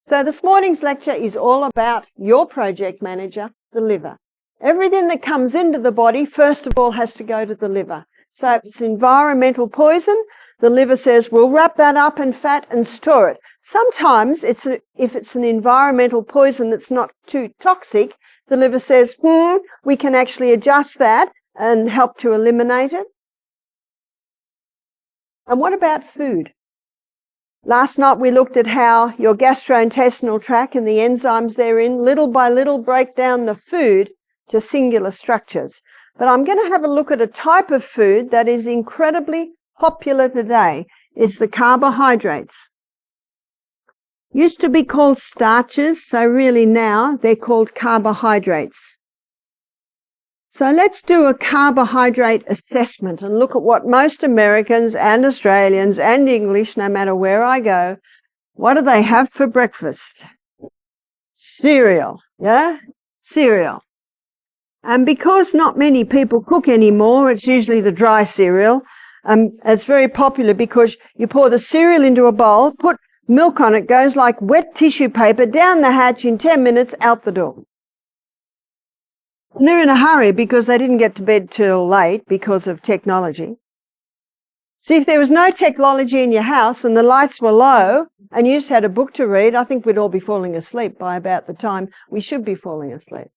So this morning's lecture is all about your project manager, the liver. Everything that comes into the body, first of all, has to go to the liver. So if it's environmental poison, the liver says, we'll wrap that up in fat and store it. Sometimes, if it's an environmental poison that's not too toxic, the liver says, we can actually adjust that and help to eliminate it. And what about food? Last night we looked at how your gastrointestinal tract and the enzymes therein, little by little, break down the food to singular structures. But I'm going to have a look at a type of food that is incredibly popular today. It's the carbohydrates. Used to be called starches, so really now they're called carbohydrates. So let's do a carbohydrate assessment and look at what most Americans and Australians and English, no matter where I go, what do they have for breakfast? Cereal, yeah? Cereal. And because not many people cook anymore, it's usually the dry cereal. It's very popular because you pour the cereal into a bowl, put milk on it, goes like wet tissue paper down the hatch in 10 minutes, out the door. And they're in a hurry because they didn't get to bed till late because of technology. See, if there was no technology in your house and the lights were low and you just had a book to read, I think we'd all be falling asleep by about the time we should be falling asleep.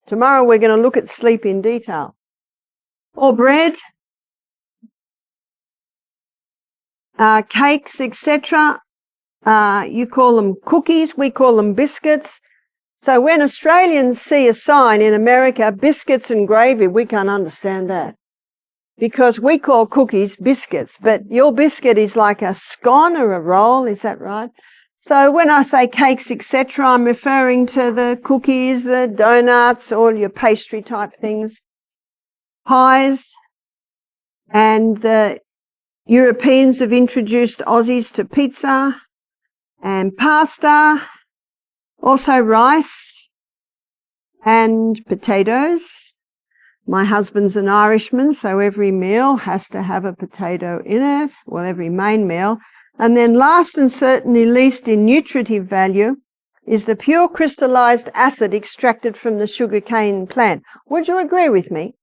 Tomorrow we're going to look at sleep in detail. Or bread, cakes, etc. You call them cookies, we call them biscuits. So when Australians see a sign in America, biscuits and gravy, we can't understand that. Because we call cookies biscuits, but your biscuit is like a scone or a roll, is that right? So when I say cakes, etc., I'm referring to the cookies, the donuts, all your pastry type things, pies, and the Europeans have introduced Aussies to pizza and pasta, also rice and potatoes. My husband's an Irishman, so every meal has to have a potato in it, well, every main meal. And then last and certainly least in nutritive value is the pure crystallized acid extracted from the sugarcane plant. Would you agree with me?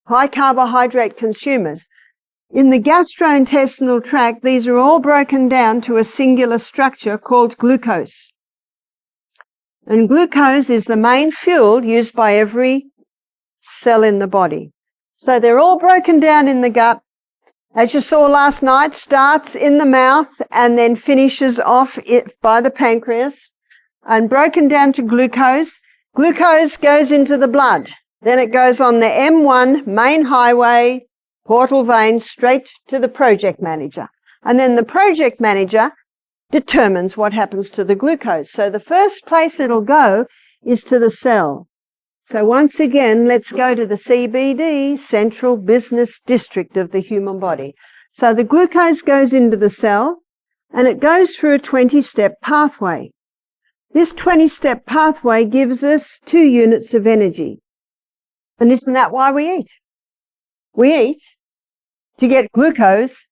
High carbohydrate consumers. In the gastrointestinal tract, these are all broken down to a singular structure called glucose. And glucose is the main fuel used by every cell in the body. So they're all broken down in the gut. As you saw last night, starts in the mouth and then finishes off by the pancreas and broken down to glucose. Glucose goes into the blood. Then it goes on the M1 main highway, portal vein, straight to the project manager. And then the project manager determines what happens to the glucose. So the first place it'll go is to the cell. So once again, let's go to the CBD, Central Business District of the human body. So the glucose goes into the cell and it goes through a 20-step pathway. This 20-step pathway gives us 2 units of energy. And isn't that why we eat? We eat to get glucose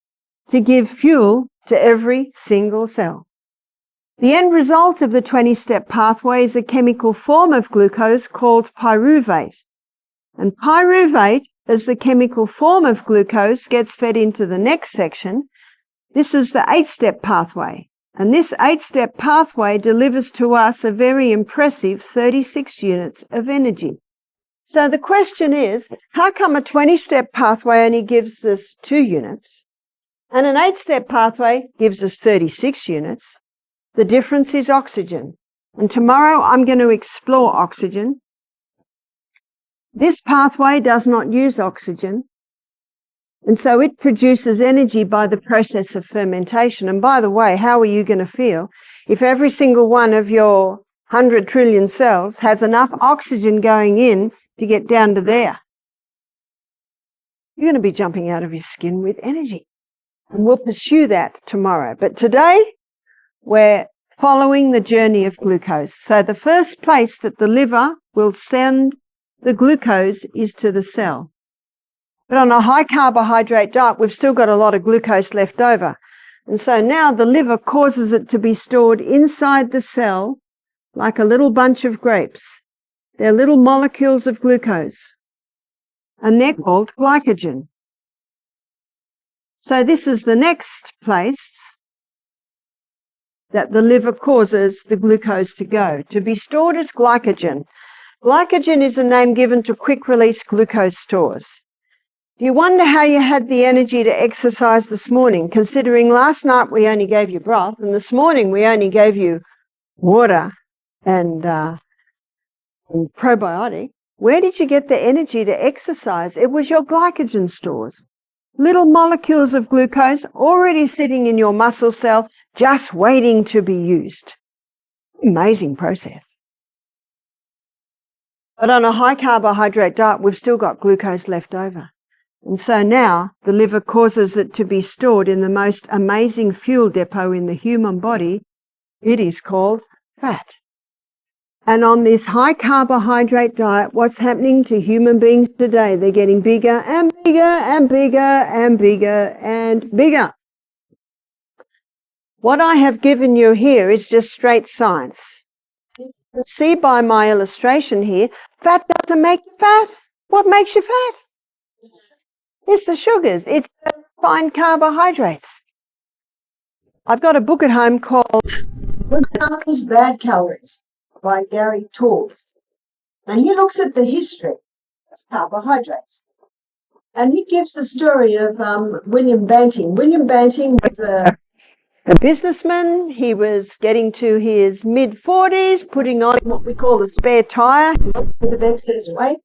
to give fuel to every single cell. The end result of the 20-step pathway is a chemical form of glucose called pyruvate. And pyruvate, as the chemical form of glucose, gets fed into the next section. This is the 8-step pathway. And this 8-step pathway delivers to us a very impressive 36 units of energy. So the question is, how come a 20-step pathway only gives us 2 units? And an 8-step pathway gives us 36 units. The difference is oxygen. And tomorrow I'm going to explore oxygen. This pathway does not use oxygen. And so it produces energy by the process of fermentation. And by the way, how are you going to feel if every single one of your 100 trillion cells has enough oxygen going in to get down to there? You're going to be jumping out of your skin with energy. And we'll pursue that tomorrow. But today, we're following the journey of glucose. So the first place that the liver will send the glucose is to the cell. But on a high carbohydrate diet, we've still got a lot of glucose left over. And so now the liver causes it to be stored inside the cell like a little bunch of grapes. They're little molecules of glucose, and they're called glycogen. So this is the next place that the liver causes the glucose to go, to be stored as glycogen. Glycogen is a name given to quick-release glucose stores. Do you wonder how you had the energy to exercise this morning, considering last night we only gave you broth, and this morning we only gave you water and probiotic? Where did you get the energy to exercise? It was your glycogen stores. Little molecules of glucose already sitting in your muscle cell, just waiting to be used. Amazing process. But on a high carbohydrate diet, we've still got glucose left over. And so now the liver causes it to be stored in the most amazing fuel depot in the human body. It is called fat. And on this high carbohydrate diet, what's happening to human beings today? They're getting bigger and bigger and bigger and bigger and bigger. What I have given you here is just straight science. You can see by my illustration here, fat doesn't make you fat. What makes you fat? It's the sugars. It's the fine carbohydrates. I've got a book at home called Good Calories, Bad Calories by Gary Taubes. And he looks at the history of carbohydrates. And he gives the story of William Banting. William Banting was a businessman. He was getting to his mid-40s, putting on what we call a spare tire, a bit of excess weight.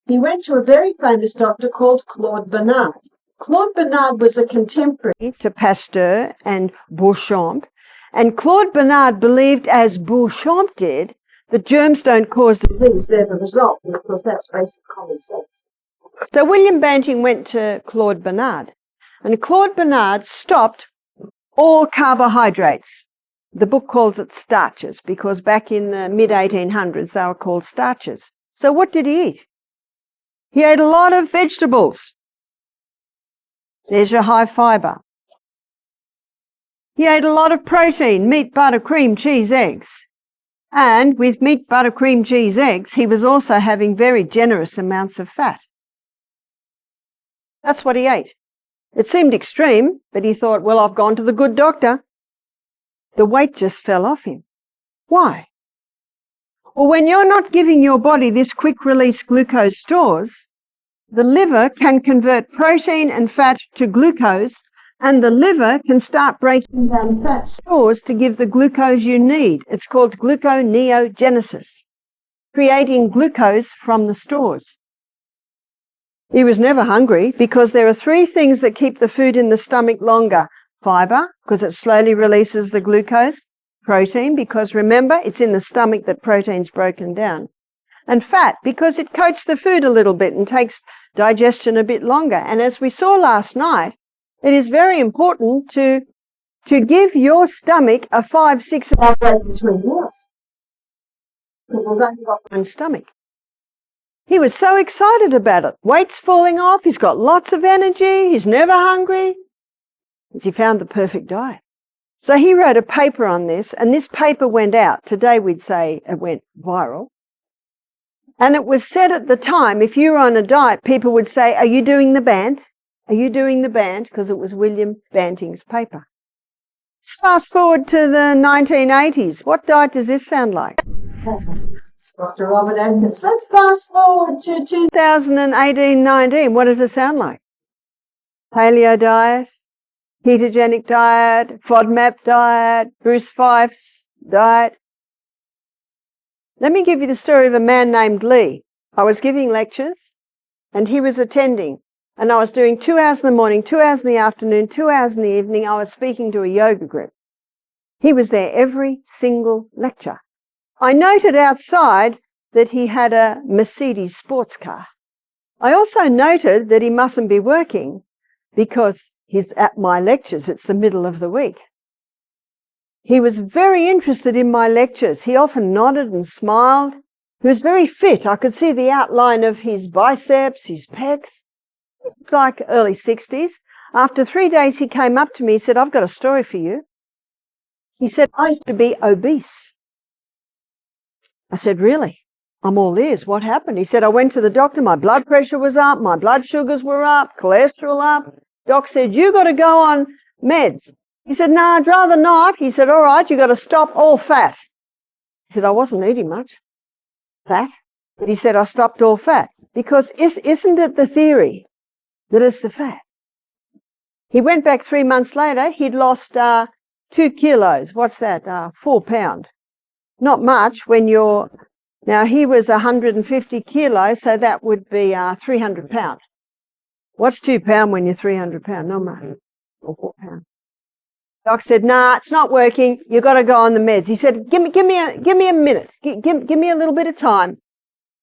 He went to a very famous doctor called Claude Bernard. Claude Bernard was a contemporary to Pasteur and Beauchamp. And Claude Bernard believed, as Beauchamp did, that germs don't cause disease, they're the result, because that's basic common sense. So William Banting went to Claude Bernard, and Claude Bernard stopped all carbohydrates. The book calls it starches, because back in the mid-1800s they were called starches. So what did he eat? He ate a lot of vegetables. There's your high fiber. He ate a lot of protein, meat, butter, cream, cheese, eggs. And with meat, butter, cream, cheese, eggs, he was also having very generous amounts of fat. That's what he ate. It seemed extreme, but he thought, well, I've gone to the good doctor. The weight just fell off him. Why? Well, when you're not giving your body this quick-release glucose stores, the liver can convert protein and fat to glucose, and the liver can start breaking down fat stores to give the glucose you need. It's called gluconeogenesis, creating glucose from the stores. He was never hungry because there are three things that keep the food in the stomach longer. Fiber, because it slowly releases the glucose. Protein, because remember, it's in the stomach that protein's broken down. And fat, because it coats the food a little bit and takes digestion a bit longer. And as we saw last night, it is very important to give your stomach a 5-6 hour break between meals. Because we've only got one stomach. He was so excited about it. Weight's falling off, he's got lots of energy, he's never hungry. Because he found the perfect diet. So he wrote a paper on this, and this paper went out. Today we'd say it went viral. And it was said at the time, if you were on a diet, people would say, are you doing the band? Are you doing the band? Because it was William Banting's paper. Let's fast forward to the 1980s. What diet does this sound like? Dr. Robert Atkins. Let's fast forward to 2018-19. What does it sound like? Paleo diet, ketogenic diet, FODMAP diet, Bruce Fife's diet. Let me give you the story of a man named Lee. I was giving lectures and he was attending, and I was doing 2 hours in the morning, 2 hours in the afternoon, 2 hours in the evening. I was speaking to a yoga group. He was there every single lecture. I noted outside that he had a Mercedes sports car. I also noted that he mustn't be working because he's at my lectures. It's the middle of the week. He was very interested in my lectures. He often nodded and smiled. He was very fit. I could see the outline of his biceps, his pecs, like early 60s. After 3 days, he came up to me. He said, I've got a story for you. He said, I used to be obese. I said, really? I'm all ears. What happened? He said, I went to the doctor. My blood pressure was up. My blood sugars were up. Cholesterol up. Doc said, you got to go on meds. He said, no, I'd rather not. He said, all right, you got to stop all fat. He said, I wasn't eating much fat. But he said, I stopped all fat. Because isn't it the theory that it's the fat? He went back 3 months later. He'd lost 2 kilos. What's that? 4 pounds. Not much when you're... Now, he was 150 kilos, so that would be 300 pounds. What's 2 pounds when you're 300 pounds? Not much. Or 4 pounds. Doc said, nah, it's not working. You've got to go on the meds. He said, give me a minute. Give me a little bit of time.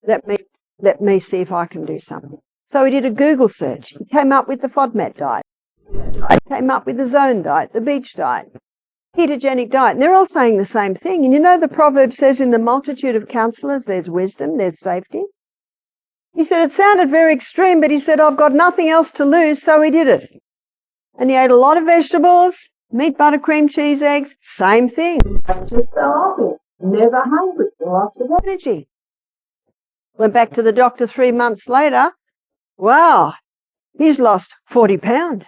Let me see if I can do something. So he did a Google search. He came up with the FODMAP diet. He came up with the zone diet, the beach diet, ketogenic diet. And they're all saying the same thing. And you know the proverb says, in the multitude of counselors, there's wisdom, there's safety. He said it sounded very extreme, but he said, I've got nothing else to lose, so he did it. And he ate a lot of vegetables, meat, butter, cream, cheese, eggs, same thing. Just starving, never hungry, lots of energy. Went back to the doctor 3 months later. Wow, he's lost 40 pounds.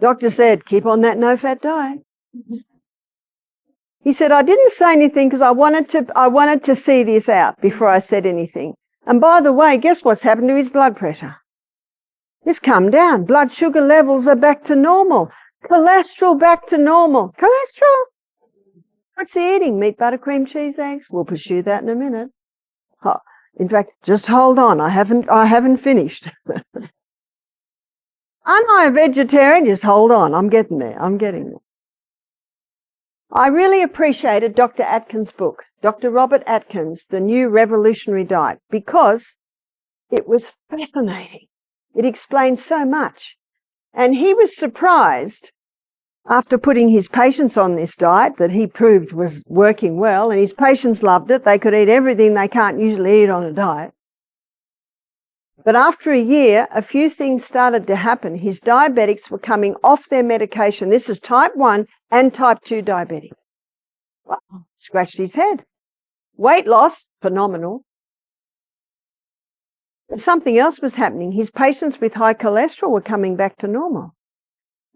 Doctor said, keep on that no-fat diet. He said, I didn't say anything because I wanted to see this out before I said anything. And by the way, guess what's happened to his blood pressure? It's come down. Blood sugar levels are back to normal. Cholesterol back to normal. Cholesterol? What's he eating? Meat, butter, cream, cheese, eggs? We'll pursue that in a minute. In fact, just hold on. I haven't finished. Aren't I a vegetarian? Just hold on. I'm getting there. I really appreciated Dr. Atkins' book, Dr. Robert Atkins, The New Revolutionary Diet, because it was fascinating. It explained so much. And he was surprised after putting his patients on this diet that he proved was working well, and his patients loved it. They could eat everything they can't usually eat on a diet. But after a year, a few things started to happen. His diabetics were coming off their medication. This is type 1 and type 2 diabetic. Wow. Scratched his head. Weight loss, phenomenal. But something else was happening. His patients with high cholesterol were coming back to normal.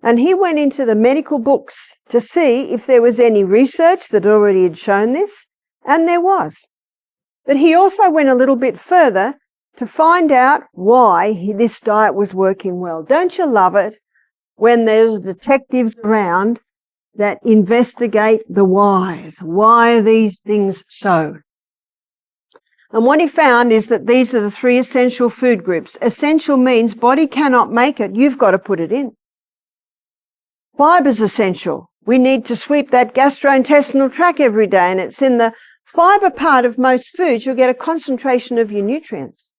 And he went into the medical books to see if there was any research that already had shown this, and there was. But he also went a little bit further to find out why this diet was working well. Don't you love it when there's detectives around that investigate the whys? Why are these things so? And what he found is that these are the 3 essential food groups. Essential means body cannot make it. You've got to put it in. Fiber's essential. We need to sweep that gastrointestinal tract every day, and it's in the fiber part of most foods you'll get a concentration of your nutrients.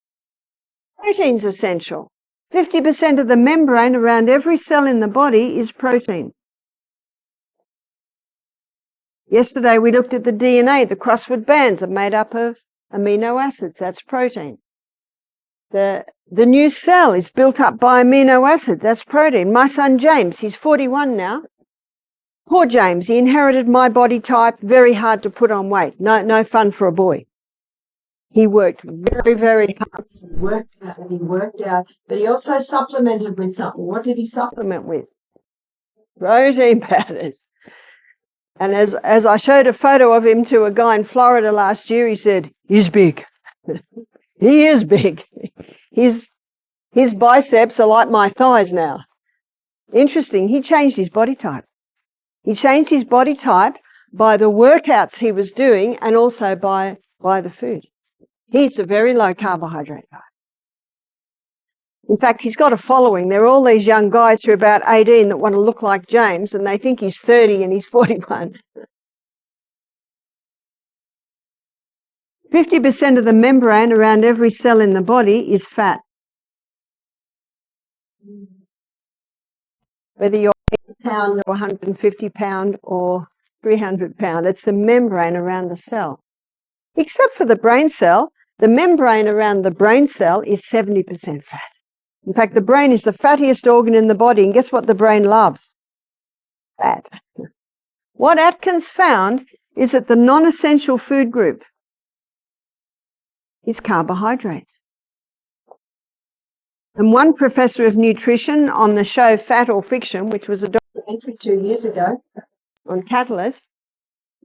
Protein's essential. 50% of the membrane around every cell in the body is protein. Yesterday we looked at the DNA. The crossword bands are made up of amino acids. That's protein. The new cell is built up by amino acid. That's protein. My son James, he's 41 now. Poor James, he inherited my body type, very hard to put on weight. No fun for a boy. He worked very, very hard. He worked out, but he also supplemented with something. What did he supplement with? Protein powders. And as I showed a photo of him to a guy in Florida last year, he said, he's big. He is big. His biceps are like my thighs now. Interesting. He changed his body type. He changed his body type by the workouts he was doing and also by the food. He's a very low carbohydrate guy. In fact, he's got a following. There are all these young guys who are about 18 that want to look like James, and they think he's 30 and he's 41. 50% of the membrane around every cell in the body is fat. Whether you're 80 pound or 150 pound or 300 pound, it's the membrane around the cell. Except for the brain cell, the membrane around the brain cell is 70% fat. In fact, the brain is the fattiest organ in the body, and guess what the brain loves? Fat. What Atkins found is that the non-essential food group is carbohydrates. And one professor of nutrition on the show Fat or Fiction, which was a documentary 2 years ago on Catalyst,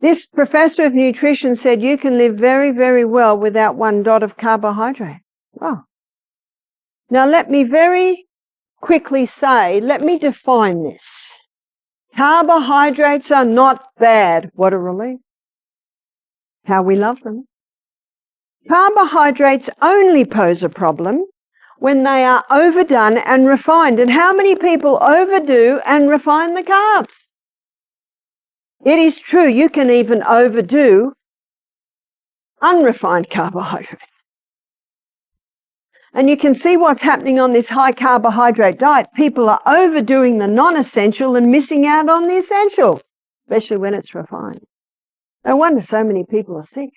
this professor of nutrition said you can live very, very well without 1 dot of carbohydrate. Oh. Now let me very quickly say, let me define this. Carbohydrates are not bad. What a relief. How we love them. Carbohydrates only pose a problem when they are overdone and refined. And how many people overdo and refine the carbs? It is true, you can even overdo unrefined carbohydrates. And you can see what's happening on this high carbohydrate diet. People are overdoing the non-essential and missing out on the essential, especially when it's refined. No wonder so many people are sick.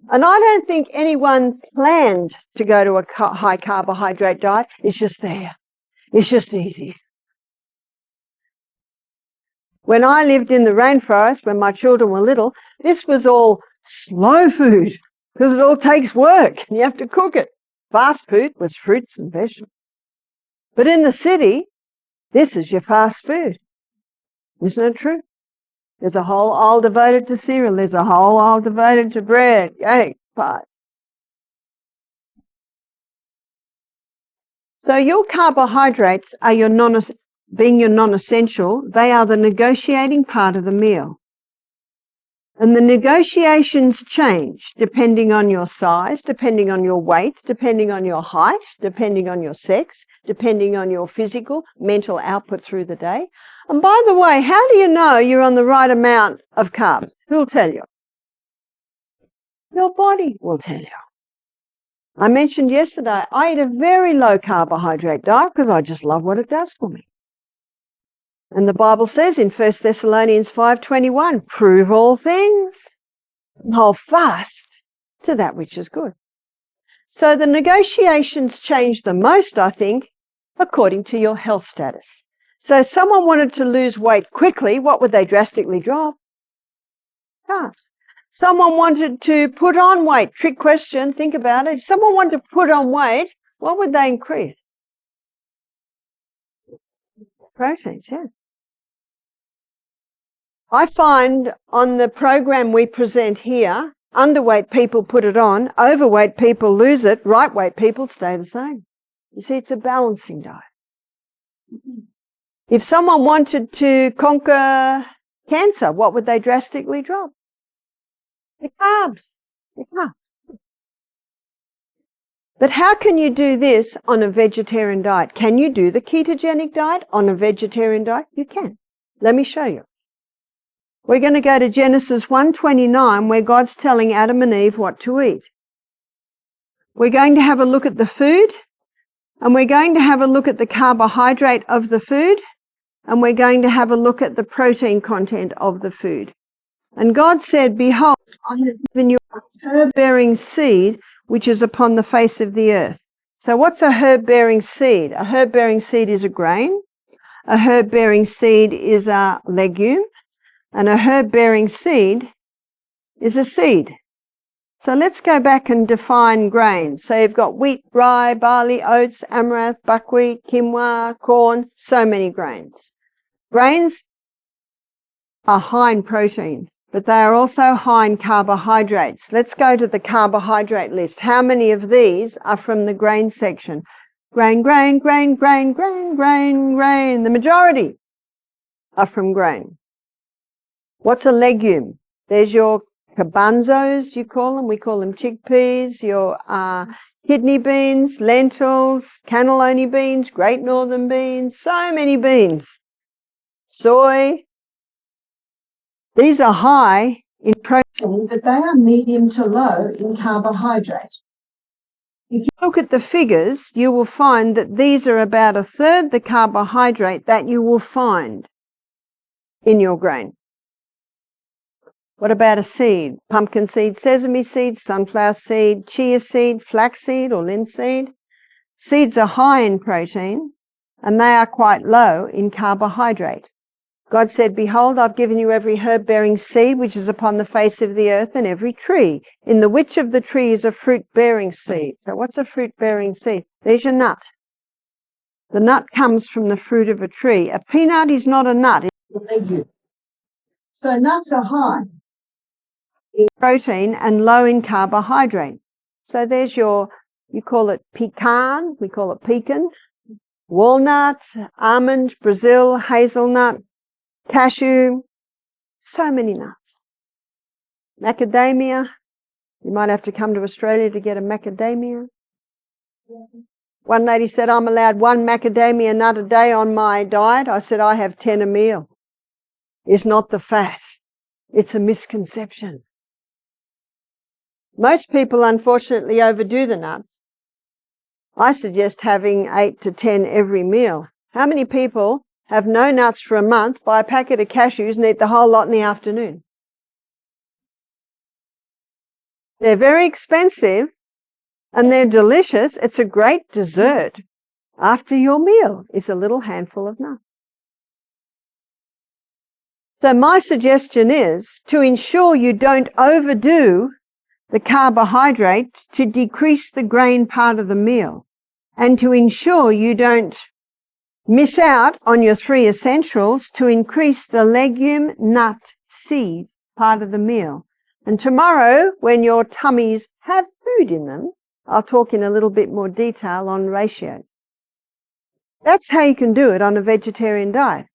And I don't think anyone planned to go to a high carbohydrate diet. It's just there. It's just easy. When I lived in the rainforest, when my children were little, this was all slow food because it all takes work and you have to cook it. Fast food was fruits and vegetables. But in the city, this is your fast food. Isn't it true? There's a whole aisle devoted to cereal. There's a whole aisle devoted to bread, cake, pies. So your carbohydrates are being your non-essential. They are the negotiating part of the meal. And the negotiations change depending on your size, depending on your weight, depending on your height, depending on your sex, depending on your physical, mental output through the day. And by the way, how do you know you're on the right amount of carbs? Who'll tell you? Your body will tell you. I mentioned yesterday, I eat a very low carbohydrate diet because I just love what it does for me. And the Bible says in 1 Thessalonians 5:21, prove all things and hold fast to that which is good. So the negotiations change the most, I think, according to your health status. So if someone wanted to lose weight quickly, what would they drastically drop? Carbs. Someone wanted to put on weight. Trick question, think about it. If someone wanted to put on weight, what would they increase? Proteins, yeah. I find on the program we present here, underweight people put it on, overweight people lose it, right weight people stay the same. You see, it's a balancing diet. If someone wanted to conquer cancer, what would they drastically drop? The carbs. The carbs. But how can you do this on a vegetarian diet? Can you do the ketogenic diet on a vegetarian diet? You can. Let me show you. We're going to go to Genesis 1:29, where God's telling Adam and Eve what to eat. We're going to have a look at the food, and we're going to have a look at the carbohydrate of the food, and we're going to have a look at the protein content of the food. And God said, behold, I have given you a herb-bearing seed, which is upon the face of the earth. So what's a herb-bearing seed? A herb-bearing seed is a grain. A herb-bearing seed is a legume. And a herb-bearing seed is a seed. So let's go back and define grains. So you've got wheat, rye, barley, oats, amaranth, buckwheat, quinoa, corn, so many grains. Grains are high in protein, but they are also high in carbohydrates. Let's go to the carbohydrate list. How many of these are from the grain section? Grain, grain, grain, grain, grain, grain, grain. The majority are from grain. What's a legume? There's your garbanzos, you call them. We call them chickpeas, your kidney beans, lentils, cannellini beans, great northern beans, so many beans. Soy. These are high in protein, but they are medium to low in carbohydrate. If you look at the figures, you will find that these are about a third the carbohydrate that you will find in your grain. What about a seed? Pumpkin seed, sesame seed, sunflower seed, chia seed, flax seed or linseed. Seeds are high in protein, and they are quite low in carbohydrate. God said, behold, I've given you every herb-bearing seed which is upon the face of the earth, and every tree. In the which of the tree is a fruit-bearing seed? So what's a fruit-bearing seed? There's your nut. The nut comes from the fruit of a tree. A peanut is not a nut, it's a legume. So nuts are high in protein and low in carbohydrate. So there's your, you call it pecan, we call it pecan, walnut, almond, Brazil, hazelnut, cashew, so many nuts. Macadamia, you might have to come to Australia to get a macadamia. One lady said, I'm allowed one macadamia nut a day on my diet. I said, I have 10 a meal. It's not the fat. It's a misconception. Most people, unfortunately, overdo the nuts. I suggest having 8 to 10 every meal. How many people have no nuts for a month, buy a packet of cashews and eat the whole lot in the afternoon? They're very expensive and they're delicious. It's a great dessert. After your meal is a little handful of nuts. So my suggestion is to ensure you don't overdo the carbohydrate to decrease the grain part of the meal, and to ensure you don't miss out on your 3 essentials to increase the legume, nut, seed part of the meal. And tomorrow, when your tummies have food in them, I'll talk in a little bit more detail on ratios. That's how you can do it on a vegetarian diet.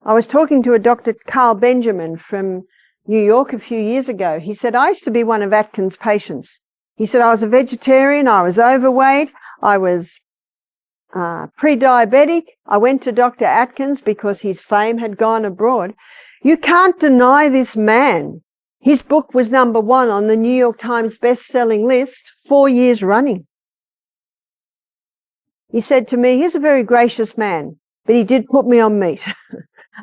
I was talking to a Dr. Carl Benjamin from New York a few years ago. He said, I used to be one of Atkins' patients. He said, I was a vegetarian, I was overweight, I was pre-diabetic. I went to Dr. Atkins because his fame had gone abroad. You can't deny this man. His book was #1 on the New York Times best-selling list 4 years running. He said to me, he's a very gracious man, but he did put me on meat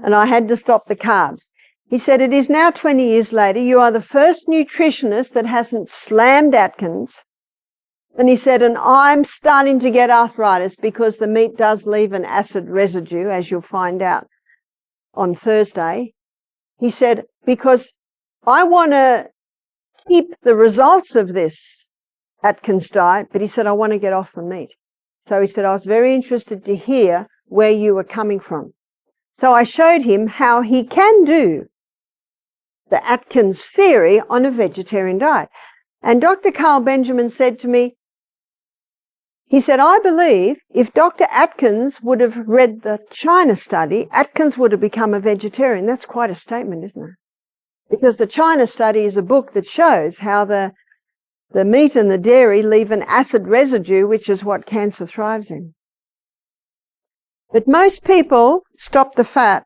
and I had to stop the carbs. He said, it is now 20 years later, you are the first nutritionist that hasn't slammed Atkins. And he said, and I'm starting to get arthritis because the meat does leave an acid residue, as you'll find out on Thursday. He said, because I want to keep the results of this Atkins diet, but he said, I want to get off the meat. So he said, I was very interested to hear where you were coming from. So I showed him how he can do the Atkins theory on a vegetarian diet. And Dr. Carl Benjamin said to me, he said, I believe if Dr. Atkins would have read the China study, Atkins would have become a vegetarian. That's quite a statement, isn't it? Because the China study is a book that shows how the meat and the dairy leave an acid residue, which is what cancer thrives in. But most people stop the fat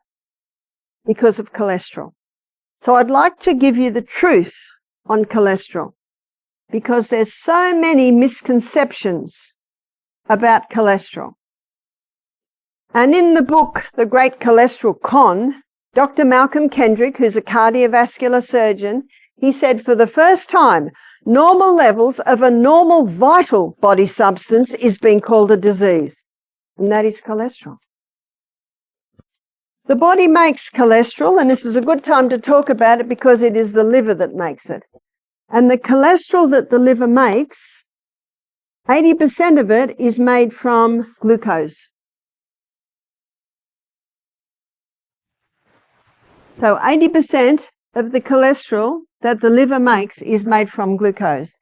because of cholesterol. So I'd like to give you the truth on cholesterol, because there's so many misconceptions about cholesterol. And in the book, The Great Cholesterol Con, Dr. Malcolm Kendrick, who's a cardiovascular surgeon, he said for the first time, normal levels of a normal vital body substance is being called a disease, and that is cholesterol. The body makes cholesterol, and this is a good time to talk about it because it is the liver that makes it. And the cholesterol that the liver makes, 80% of it is made from glucose. So 80% of the cholesterol that the liver makes is made from glucose.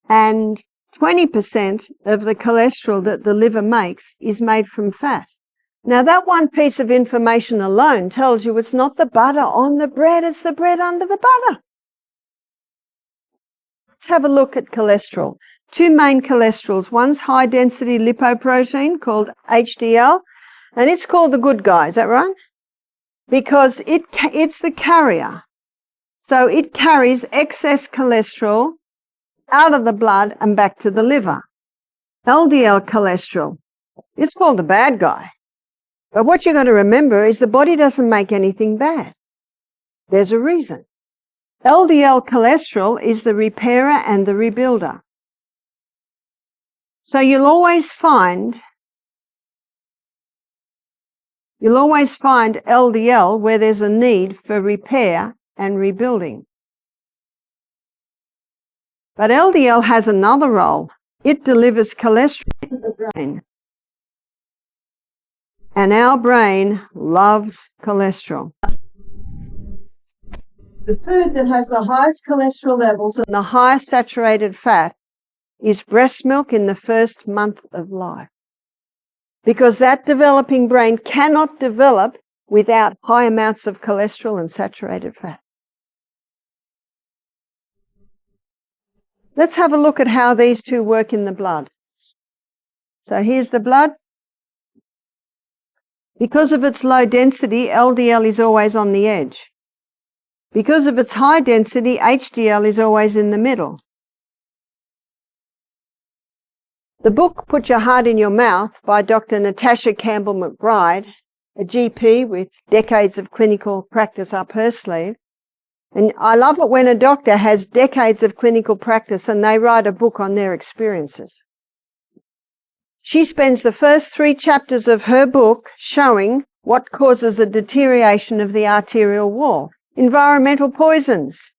And 20% of the cholesterol that the liver makes is made from fat. Now, that one piece of information alone tells you it's not the butter on the bread, it's the bread under the butter. Let's have a look at cholesterol. Two main cholesterols. One's high-density lipoprotein called HDL, and it's called the good guy, is that right? Because it's the carrier. So it carries excess cholesterol out of the blood and back to the liver. LDL cholesterol, it's called the bad guy. But what you've got to remember is the body doesn't make anything bad. There's a reason. LDL cholesterol is the repairer and the rebuilder. So you'll always find LDL where there's a need for repair and rebuilding. But LDL has another role. It delivers cholesterol to the brain. And our brain loves cholesterol. The food that has the highest cholesterol levels and the highest saturated fat is breast milk in the first month of life. Because that developing brain cannot develop without high amounts of cholesterol and saturated fat. Let's have a look at how these two work in the blood. So here's the blood. Because of its low density, LDL is always on the edge. Because of its high density, HDL is always in the middle. The book Put Your Heart in Your Mouth by Dr. Natasha Campbell-McBride, a GP with decades of clinical practice up her sleeve. And I love it when a doctor has decades of clinical practice and they write a book on their experiences. She spends the first 3 chapters of her book showing what causes a deterioration of the arterial wall. Environmental poisons.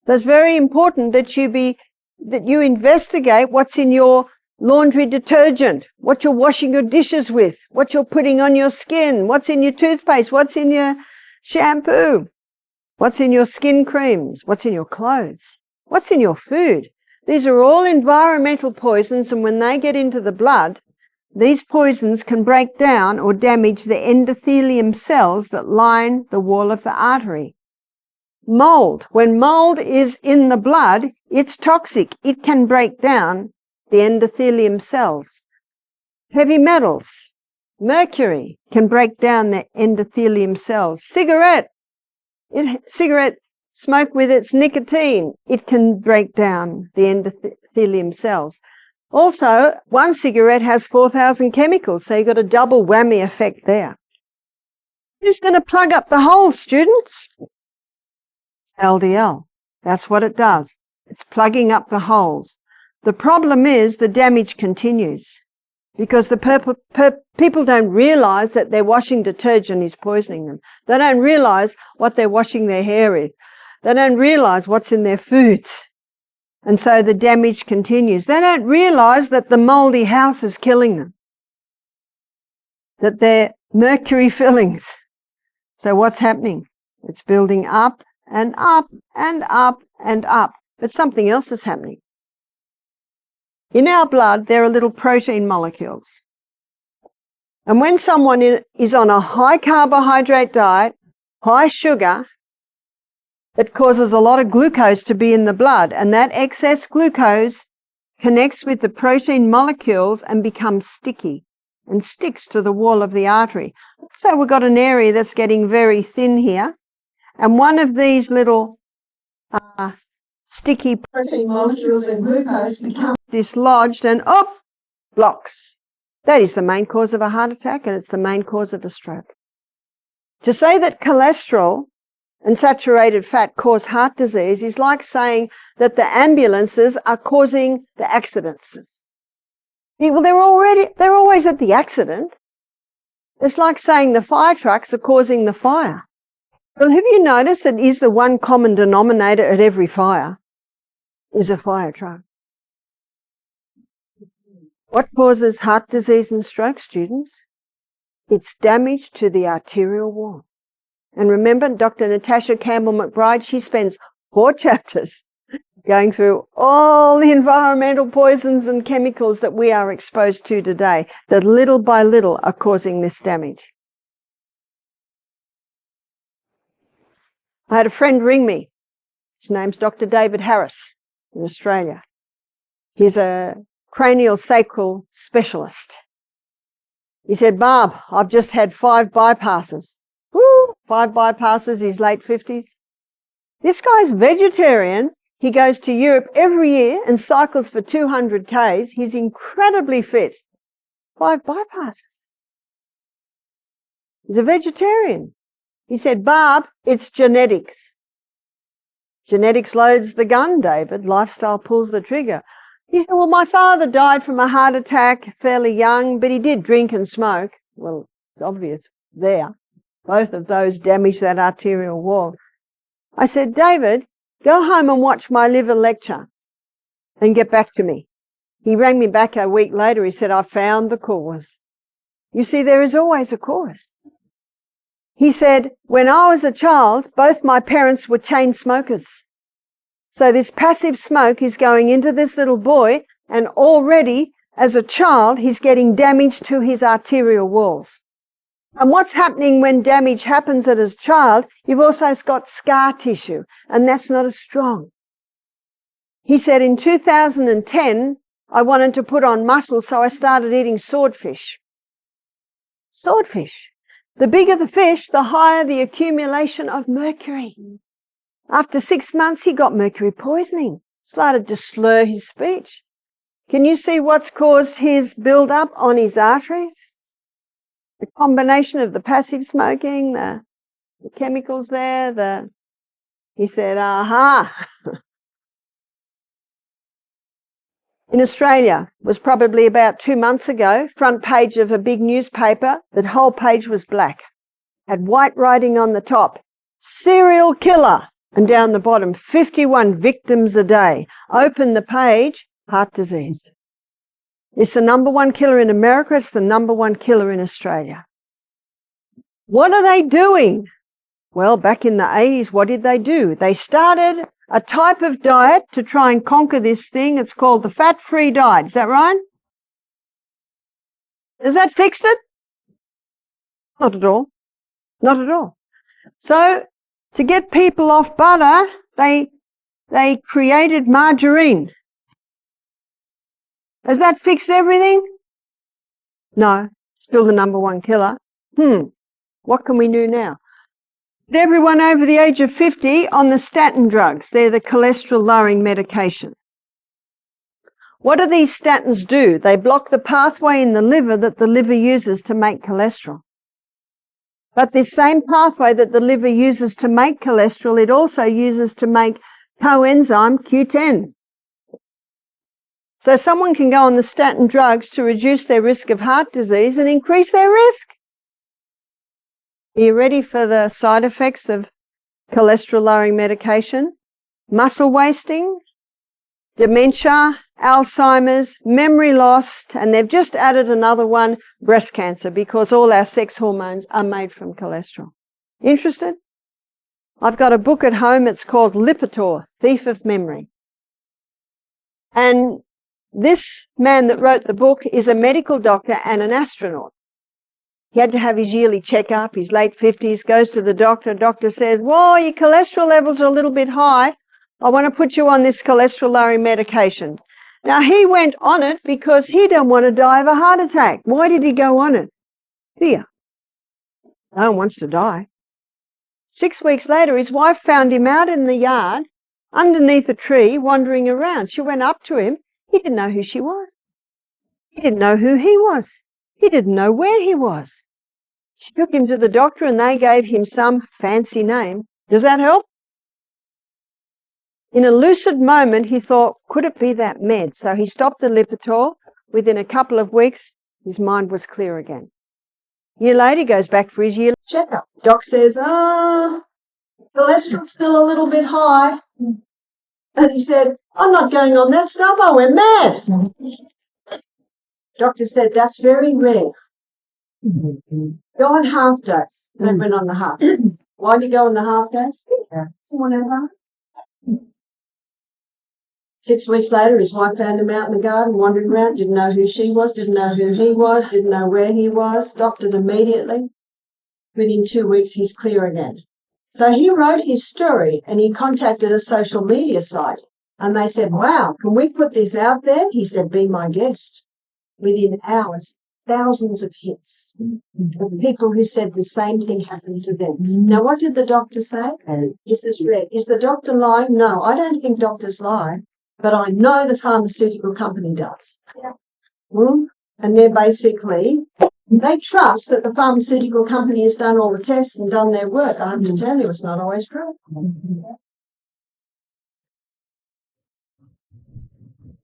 So it's very important that you investigate what's in your laundry detergent, what you're washing your dishes with, what you're putting on your skin, what's in your toothpaste, what's in your shampoo, what's in your skin creams, what's in your clothes, what's in your food. These are all environmental poisons, and when they get into the blood, these poisons can break down or damage the endothelium cells that line the wall of the artery. Mold. When mold is in the blood, it's toxic. It can break down the endothelium cells. Heavy metals. Mercury can break down the endothelium cells. Cigarette smoke with its nicotine, it can break down the endothelium cells. Also, one cigarette has 4,000 chemicals, so you've got a double whammy effect there. Who's going to plug up the holes, students? LDL. That's what it does. It's plugging up the holes. The problem is the damage continues because the people don't realize that their washing detergent is poisoning them. They don't realize what they're washing their hair with. They don't realize what's in their foods. And so the damage continues. They don't realize that the moldy house is killing them, that they're mercury fillings. So what's happening? It's building up and up and up and up. But something else is happening. In our blood, there are little protein molecules. And when someone is on a high carbohydrate diet, high sugar, it causes a lot of glucose to be in the blood, and that excess glucose connects with the protein molecules and becomes sticky and sticks to the wall of the artery. So we've got an area that's getting very thin here, and one of these little sticky protein molecules and glucose becomes dislodged and blocks. That is the main cause of a heart attack, and it's the main cause of a stroke. To say that cholesterol and saturated fat cause heart disease is like saying that the ambulances are causing the accidents. Well, they're always at the accident. It's like saying the fire trucks are causing the fire. Well, have you noticed that is the one common denominator at every fire is a fire truck? What causes heart disease and stroke, students? It's damage to the arterial wall. And remember, Dr. Natasha Campbell-McBride, she spends 4 chapters going through all the environmental poisons and chemicals that we are exposed to today, that little by little are causing this damage. I had a friend ring me. His name's Dr. David Harris in Australia. He's a cranial sacral specialist. He said, Barb, I've just had 5 bypasses. 5 bypasses, he's late 50s. This guy's vegetarian. He goes to Europe every year and cycles for 200 Ks. He's incredibly fit. 5 bypasses. He's a vegetarian. He said, Barb, it's genetics. Genetics loads the gun, David. Lifestyle pulls the trigger. He said, well, my father died from a heart attack fairly young, but he did drink and smoke. Well, it's obvious there. Both of those damaged that arterial wall. I said, David, go home and watch my liver lecture and get back to me. He rang me back a week later. He said, I found the cause. You see, there is always a cause. He said, when I was a child, both my parents were chain smokers. So this passive smoke is going into this little boy, and already as a child, he's getting damage to his arterial walls. And what's happening when damage happens as a child, you've also got scar tissue, and that's not as strong. He said, in 2010, I wanted to put on muscle, so I started eating swordfish. Swordfish. The bigger the fish, the higher the accumulation of mercury. After 6 months, he got mercury poisoning, started to slur his speech. Can you see what's caused his build-up on his arteries? The combination of the passive smoking, the chemicals there, he said, aha. In Australia, it was probably about 2 months ago, front page of a big newspaper, the whole page was black, had white writing on the top, serial killer, and down the bottom, 51 victims a day. Open the page, heart disease. It's the number one killer in America, it's the number one killer in Australia. What are they doing? Well, back in the 80s, what did they do? They started a type of diet to try and conquer this thing. It's called the fat-free diet. Is that right? Has that fixed it? Not at all. Not at all. So, to get people off butter, they created margarine. Has that fixed everything? No. Still the number one killer. What can we do now? Everyone over the age of 50 on the statin drugs. They're the cholesterol-lowering medication. What do these statins do? They block the pathway in the liver that the liver uses to make cholesterol. But this same pathway that the liver uses to make cholesterol, it also uses to make coenzyme Q10. So someone can go on the statin drugs to reduce their risk of heart disease and increase their risk. Are you ready for the side effects of cholesterol-lowering medication? Muscle wasting, dementia, Alzheimer's, memory loss, and they've just added another one, breast cancer, because all our sex hormones are made from cholesterol. Interested? I've got a book at home, it's called Lipitor, Thief of Memory. And this man that wrote the book is a medical doctor and an astronaut. He had to have his yearly checkup, his late 50s, goes to the doctor. Doctor says, whoa, your cholesterol levels are a little bit high. I want to put you on this cholesterol-lowering medication. Now, he went on it because he didn't want to die of a heart attack. Why did he go on it? Fear. No one wants to die. 6 weeks later, his wife found him out in the yard, underneath a tree, wandering around. She went up to him. He didn't know who she was. He didn't know who he was. He didn't know where he was. She took him to the doctor and they gave him some fancy name. Does that help? In a lucid moment, he thought, could it be that med? So he stopped the Lipitor. Within a couple of weeks, his mind was clear again. A year later, he goes back for his yearly checkup. Doc says, cholesterol's still a little bit high. And he said, I'm not going on that stuff. I went mad. Doctor said, that's very rare. Go on half dose. They went on the half dose. Why do you go on the half dose? Someone have half? 6 weeks later, his wife found him out in the garden, wandering around, didn't know who she was, didn't know who he was, didn't know where he was, stopped it immediately. Within 2 weeks, he's clear again. So he wrote his story and he contacted a social media site. And they said, wow, can we put this out there? He said, be my guest. Within hours, thousands of hits of people who said the same thing happened to them. Now, what did the doctor say? This is red. Is the doctor lying? No, I don't think doctors lie, but I know the pharmaceutical company does. And they're basically, they trust that the pharmaceutical company has done all the tests and done their work. I have to tell you, it's not always true.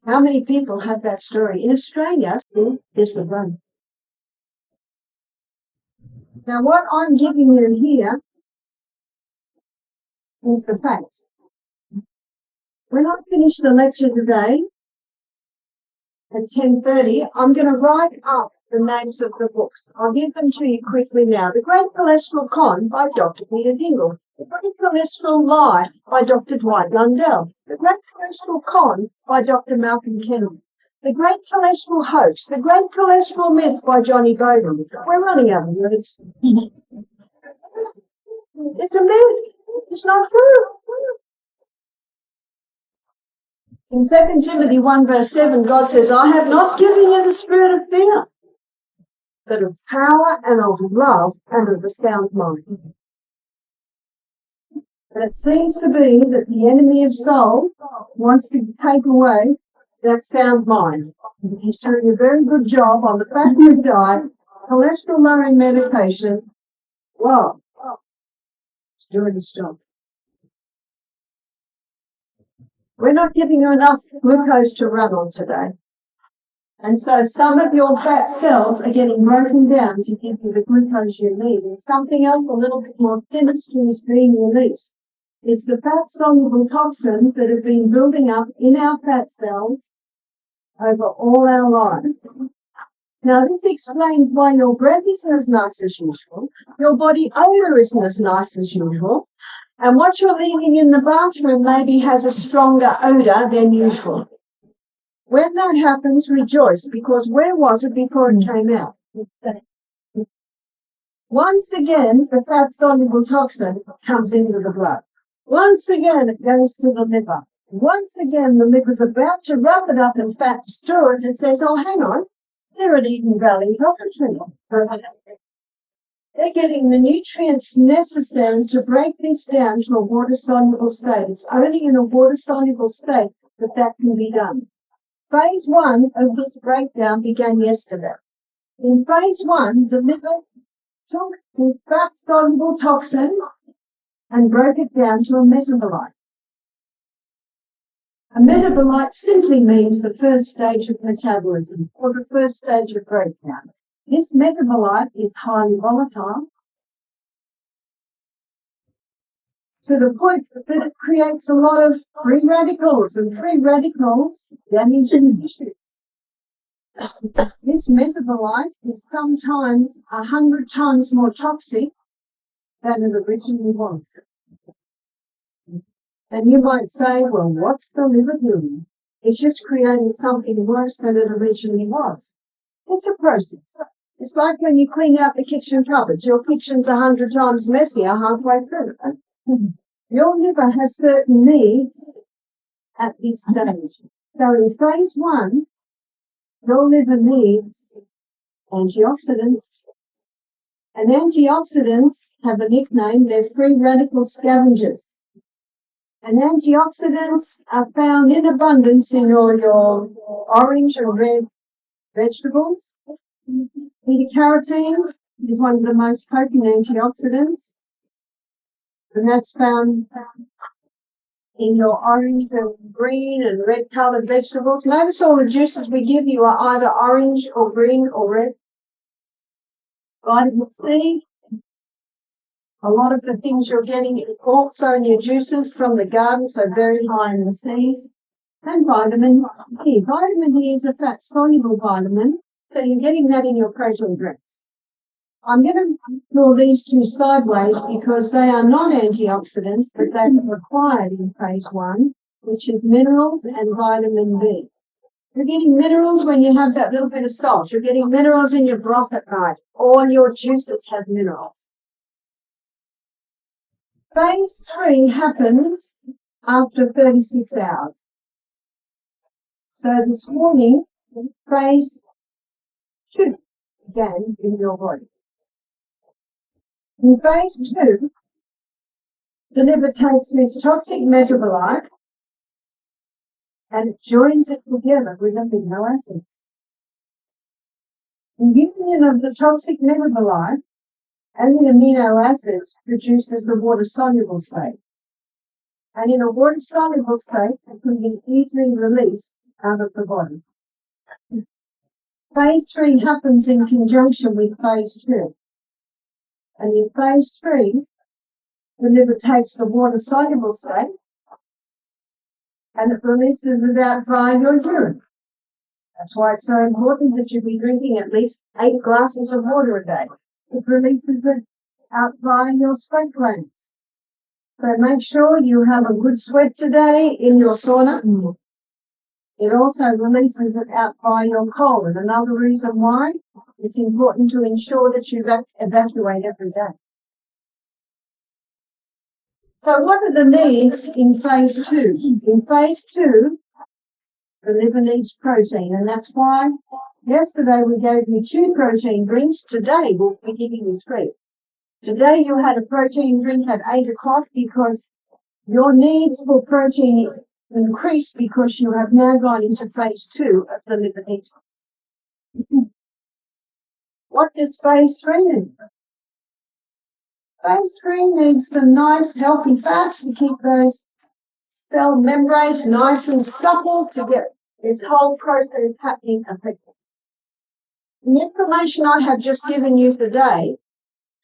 How many people have that story? In Australia, is the bone. Now, what I'm giving you here is the facts. When I finish the lecture today at 10:30, I'm going to write up the names of the books. I'll give them to you quickly now. The Great Cholesterol Con by Dr. Peter Dingle. The Great Cholesterol Lie by Dr. Dwight Lundell. The Great Cholesterol Con by Dr. Malcolm Kennedy. The Great Cholesterol Hoax. The Great Cholesterol Myth by Johnny Bowden. We're running out of words. It's a myth. It's not true. In 2 Timothy 1 verse 7, God says, I have not given you the spirit of fear, but of power and of love and of a sound mind. But it seems to be that the enemy of soul wants to take away that sound mind. He's doing a very good job on the fat-free diet, cholesterol-lowering medication. Wow, it's doing its job. We're not giving you enough glucose to run on today. And so some of your fat cells are getting broken down to give you the glucose you need. And something else a little bit more sinister is being released. It's the fat-soluble toxins that have been building up in our fat cells over all our lives. Now, this explains why your breath isn't as nice as usual, your body odor isn't as nice as usual, and what you're leaving in the bathroom maybe has a stronger odor than usual. When that happens, rejoice, because where was it before it came out? Once again, the fat-soluble toxin comes into the blood. Once again, it goes to the liver. Once again, the liver's about to wrap it up in fat to store it and says, oh, hang on, they're at Eden Valley Laboratory. They're getting the nutrients necessary to break this down to a water-soluble state. It's only in a water-soluble state that that can be done. Phase 1 of this breakdown began yesterday. In phase 1, the liver took this fat-soluble toxin and broke it down to a metabolite. A metabolite simply means the first stage of metabolism or the first stage of breakdown. This metabolite is highly volatile to the point that it creates a lot of free radicals, and free radicals damage the tissues. This metabolite is sometimes 100 times more toxic than it originally was. And you might say, well, what's the liver doing? It's just creating something worse than it originally was. It's a process. It's like when you clean out the kitchen cupboards. Your kitchen's 100 times messier halfway through. Your liver has certain needs at this stage. So in phase 1, your liver needs antioxidants. And antioxidants have a nickname. They're free radical scavengers. And antioxidants are found in abundance in all your orange and red vegetables. Beta-carotene is one of the most potent antioxidants, and that's found in your orange and green and red coloured vegetables. Notice all the juices we give you are either orange or green or red. Vitamin C, a lot of the things you're getting also in your juices from the garden, so very high in the C's. And vitamin E. Vitamin E is a fat-soluble vitamin, so you're getting that in your protein drinks. I'm going to draw these two sideways because they are not antioxidants, but they are required in phase 1, which is minerals and vitamin B. You're getting minerals when you have that little bit of salt. You're getting minerals in your broth at night. All your juices have minerals. Phase 3 happens after 36 hours. So this morning, phase 2 began in your body. In phase 2, the liver takes this toxic metabolite and it joins it together with amino acids. The union of the toxic metabolite and the amino acids produces the water-soluble state. And in a water-soluble state, it can be easily released out of the body. Phase 3 happens in conjunction with phase 2. And in phase 3, the liver takes the water-soluble state and it releases it out via your urine. That's why it's so important that you be drinking at least 8 glasses of water a day. It releases it out via your sweat glands. So make sure you have a good sweat today in your sauna. It also releases it out via your colon. Another reason why it's important to ensure that you evacuate every day. So what are the needs in phase 2? In phase 2, the liver needs protein, and that's why yesterday we gave you 2 protein drinks. Today we'll be giving you 3. Today you had a protein drink at 8 o'clock because your needs for protein increased because you have now gone into phase 2 of the liver detox. What does phase 3 need? Phase 3 needs some nice healthy fats to keep those cell membranes nice and supple to get this whole process happening effectively. The information I have just given you today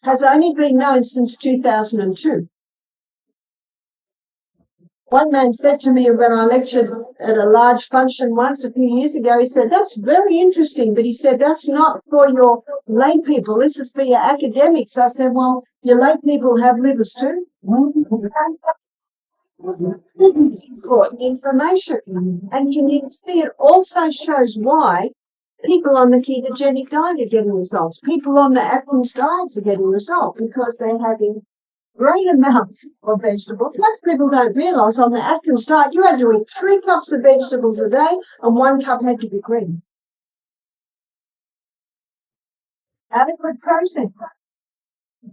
has only been known since 2002. One man said to me when I lectured at a large function once a few years ago, he said, "That's very interesting," but he said, "That's not for your lay people, this is for your academics." I said, "Well, your lay people have livers too." This is important information. And you need to see it also shows why people on the ketogenic diet are getting results. People on the Atkins diets are getting results because they're having great amounts of vegetables. Most people don't realise on the Atkins diet you had to eat 3 cups of vegetables a day and 1 cup had to be greens. Adequate protein.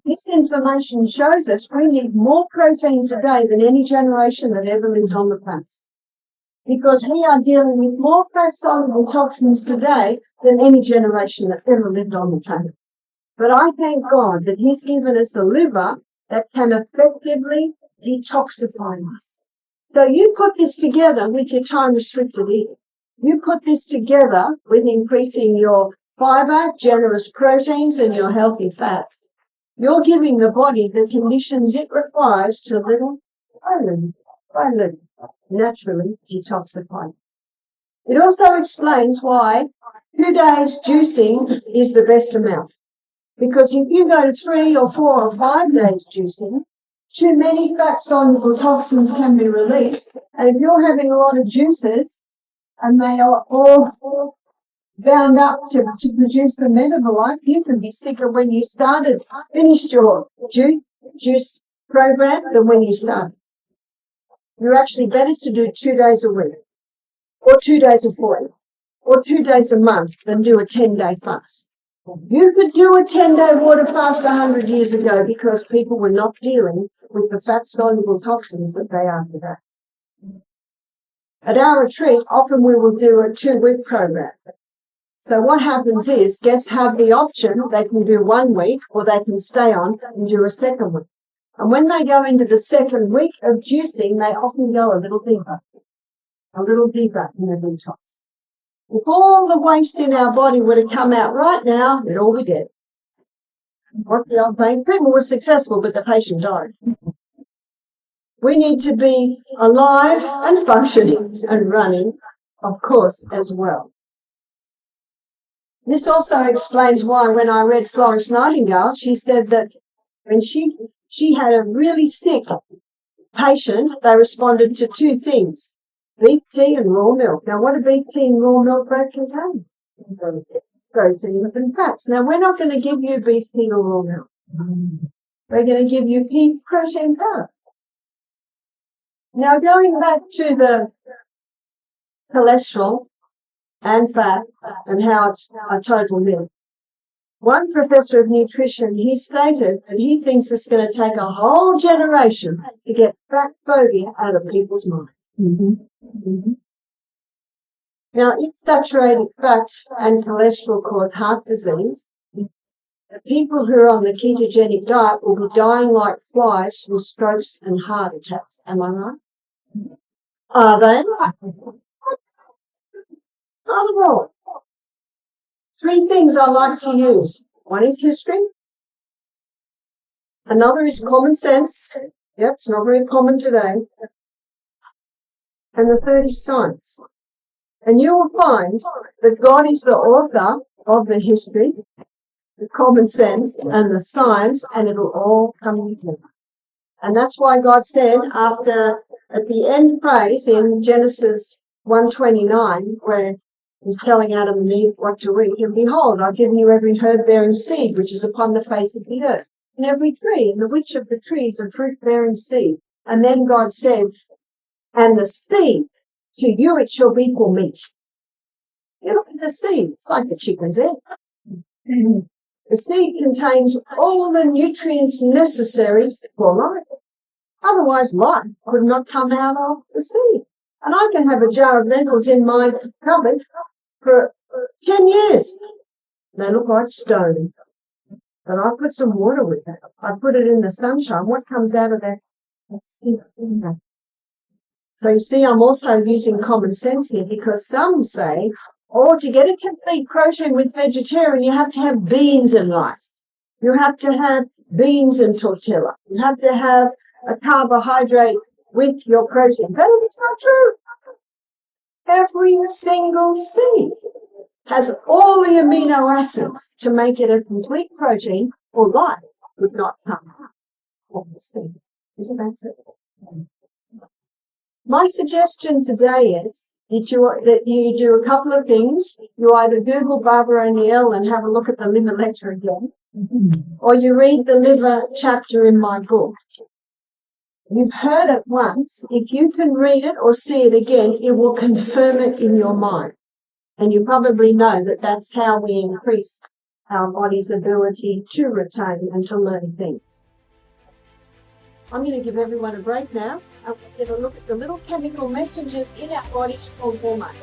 This information shows us we need more protein today than any generation that ever lived on the planet. Because we are dealing with more fat-soluble toxins today than any generation that ever lived on the planet. But I thank God that He's given us a liver that can effectively detoxify us. So you put this together with your time-restricted eating. You put this together with increasing your fiber, generous proteins, and your healthy fats. You're giving the body the conditions it requires to little by little, naturally detoxify. It also explains why 2 days juicing is the best amount. Because if you go to 3 or 4 or 5 days juicing, too many fat-soluble toxins can be released. And if you're having a lot of juices and they are all bound up to produce the metabolites, you can be sicker when you finished your juice program than when you started. You're actually better to do 2 days a week, or 2 days a fortnight, or 2 days a month than do a 10-day fast. You could do a 10-day water fast 100 years ago because people were not dealing with the fat-soluble toxins that they are today. At our retreat, often we will do a 2-week program. So what happens is guests have the option, they can do 1 week or they can stay on and do a 2nd week. And when they go into the 2nd week of juicing, they often go a little deeper in the detox. If all the waste in our body were to come out right now, we'd all be dead. What's the old saying? Treatment was successful, but the patient died. We need to be alive and functioning and running, of course, as well. This also explains why when I read Florence Nightingale, she said that when she had a really sick patient, they responded to 2 things, beef tea and raw milk. Now, what do beef tea and raw milk both contain? Proteins and fats. Now, we're not going to give you beef tea or raw milk. We're going to give you pea protein powder. Now, going back to the cholesterol and fat and how it's a total myth. One professor of nutrition, he stated that he thinks it's going to take a whole generation to get fat phobia out of people's minds. Now, if saturated fat and cholesterol cause heart disease, the people who are on the ketogenic diet will be dying like flies from strokes and heart attacks. Am I right? Are they? Not at all. Three things I like to use. One is history. Another is common sense. Yep, it's not very common today. And the third is science. And you will find that God is the author of the history, the common sense, and the science, and it'll all come together. And that's why God said at the end praise in Genesis 1:29, where He's telling Adam and Eve what to eat, and behold, I've given you every herb-bearing seed which is upon the face of the earth, and every tree, and the which of the trees are fruit-bearing seed. And then God said, and the seed, to you it shall be for meat. You look at the seed, it's like the chicken's egg. The seed contains all the nutrients necessary for life. Otherwise, life could not come out of the seed. And I can have a jar of lentils in my cupboard for 10 years. They look like stone. But I put some water with it. I put it in the sunshine. What comes out of that? Seed. So you see, I'm also using common sense here, because some say, oh, to get a complete protein with vegetarian, you have to have beans and rice. You have to have beans and tortilla. You have to have a carbohydrate with your protein. But it's not true. Every single seed has all the amino acids to make it a complete protein, or life would not come from the seed. Isn't that true? My suggestion today is that you do a couple of things. You either Google Barbara O'Neill and have a look at the liver lecture again, or you read the liver chapter in my book. You've heard it once. If you can read it or see it again, it will confirm it in your mind. And you probably know that that's how we increase our body's ability to retain and to learn things. I'm going to give everyone a break now. I'm going to look at the little chemical messages in our bodies called hormones.